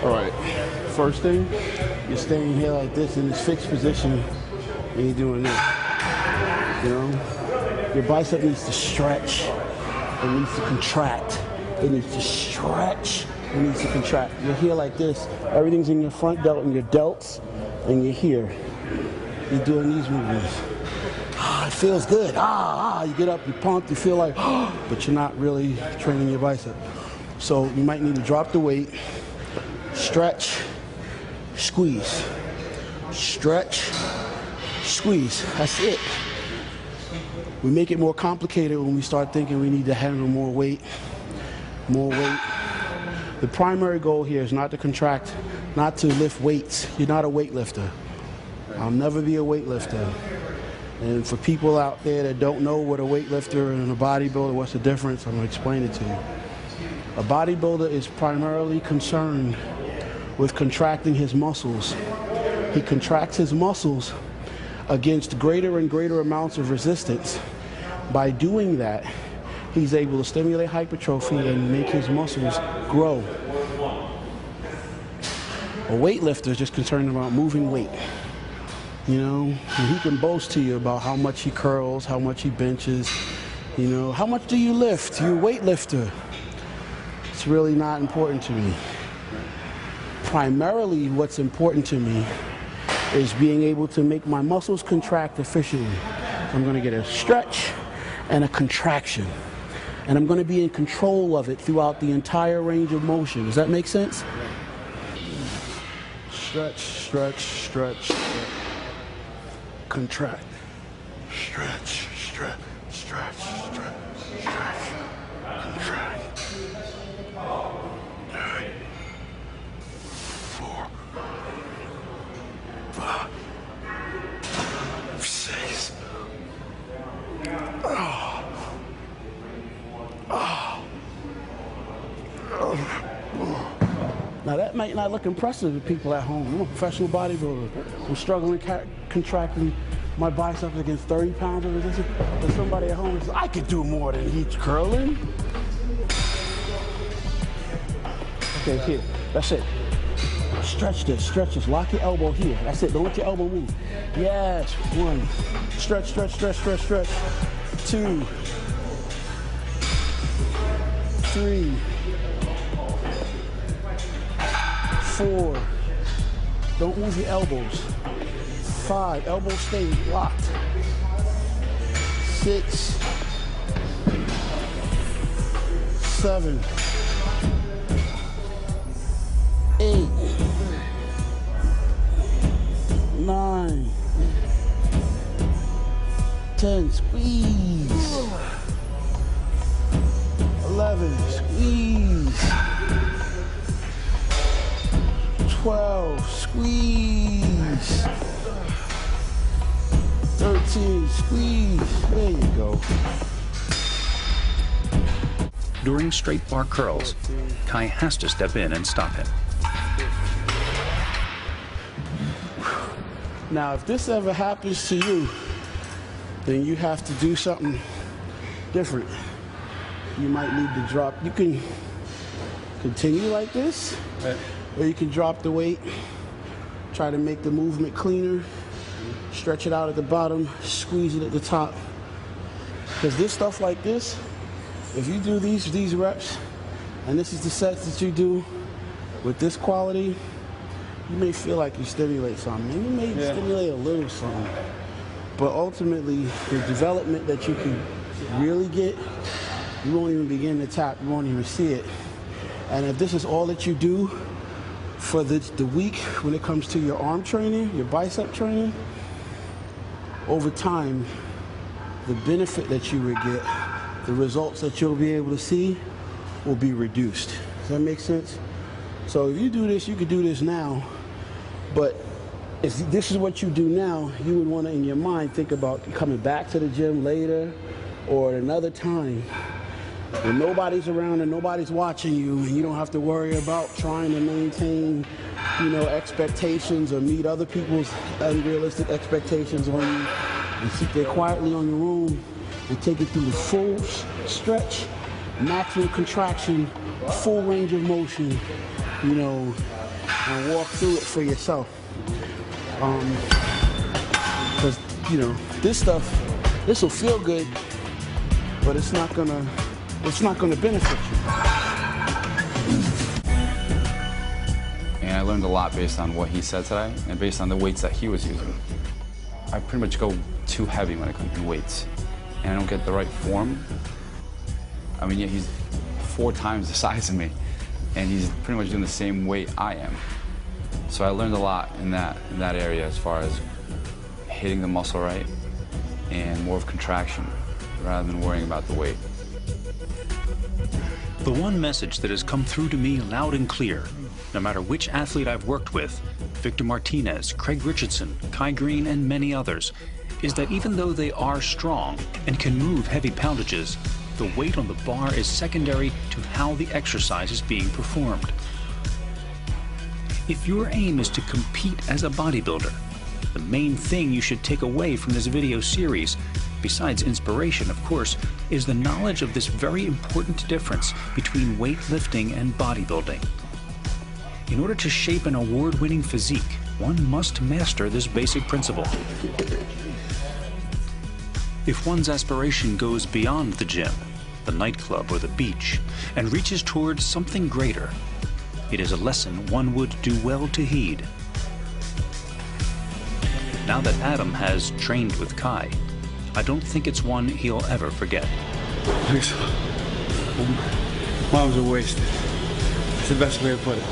All right, first thing, you're staying here like this in this fixed position, and you're doing this. You know, your bicep needs to stretch, it needs to contract, it needs to stretch, it needs to contract. You're here like this, everything's in your front delt and your delts, and you're here. You're doing these movements. It feels good. You get up, you're pumped, you feel like, but you're not really training your bicep. So you might need to drop the weight, stretch, squeeze. Stretch, squeeze. That's it. We make it more complicated when we start thinking we need to handle more weight. More weight. The primary goal here is not to contract, not to lift weights. You're not a weightlifter. I'll never be a weightlifter. And for people out there that don't know what a weightlifter and a bodybuilder, what's the difference, I'm going to explain it to you. A bodybuilder is primarily concerned with contracting his muscles. He contracts his muscles against greater and greater amounts of resistance. By doing that, he's able to stimulate hypertrophy and make his muscles grow. A weightlifter is just concerned about moving weight. You know, and he can boast to you about how much he curls, how much he benches, you know, how much do you lift? You're a weightlifter. It's really not important to me. Primarily what's important to me is being able to make my muscles contract efficiently. I'm going to get a stretch and a contraction. And I'm going to be in control of it throughout the entire range of motion. Does that make sense? Stretch, stretch, stretch, stretch. Contract. Stretch, stretch, stretch, stretch, stretch. Contract. 3, 4, 5, 6. Now that might not look impressive to people at home. I'm a professional bodybuilder. I'm struggling contracting my biceps against 30 pounds of resistance. There's somebody at home that says, I could do more than he's curling. Okay, here, that's it. Stretch this, lock your elbow here. That's it, don't let your elbow move. Yes, 1. Stretch, stretch, stretch, stretch, stretch. 2. 3. 4. Don't move your elbows. 5. Elbows stay locked. 6. 7. 8. 9. 10. Squeeze. 11. Squeeze. 12, squeeze. 13, squeeze. There you go. During straight bar curls, Kai has to step in and stop him. Now, if this ever happens to you, then you have to do something different. You might need to drop. You can continue like this. Or you can drop the weight, try to make the movement cleaner, stretch it out at the bottom, squeeze it at the top. Because this stuff like this, if you do these reps, and this is the sets that you do with this quality, you may feel like you stimulate something. And you may stimulate a little something. But ultimately, the development that you can really get, you won't even begin to tap, you won't even see it. And if this is all that you do for the week when it comes to your arm training, your bicep training, over time, the benefit that you would get, the results that you'll be able to see will be reduced. Does that make sense? So if you do this, you could do this now, but if this is what you do now, you would want to, in your mind, think about coming back to the gym later or at another time when nobody's around and nobody's watching you, and you don't have to worry about trying to maintain, you know, expectations or meet other people's unrealistic expectations on you, and sit there quietly on your own and take it through the full stretch maximum contraction, full range of motion, you know, and walk through it for yourself. Because, you know, this will feel good, but it's not gonna benefit you. And I learned a lot based on what he said today and based on the weights that he was using. I pretty much go too heavy when it comes to weights, and I don't get the right form. I mean, yeah, he's 4 times the size of me, and he's pretty much doing the same weight I am. So I learned a lot in that area as far as hitting the muscle right and more of contraction rather than worrying about the weight. The one message that has come through to me loud and clear, no matter which athlete I've worked with, Victor Martinez, Craig Richardson, Kai Greene, and many others, is that even though they are strong and can move heavy poundages, the weight on the bar is secondary to how the exercise is being performed. If your aim is to compete as a bodybuilder, the main thing you should take away from this video series, besides inspiration, of course, is the knowledge of this very important difference between weightlifting and bodybuilding. In order to shape an award-winning physique, one must master this basic principle. If one's aspiration goes beyond the gym, the nightclub, or the beach, and reaches towards something greater, it is a lesson one would do well to heed. Now that Adam has trained with Kai, I don't think it's one he'll ever forget. Mom's a waste. That's the best way to put it.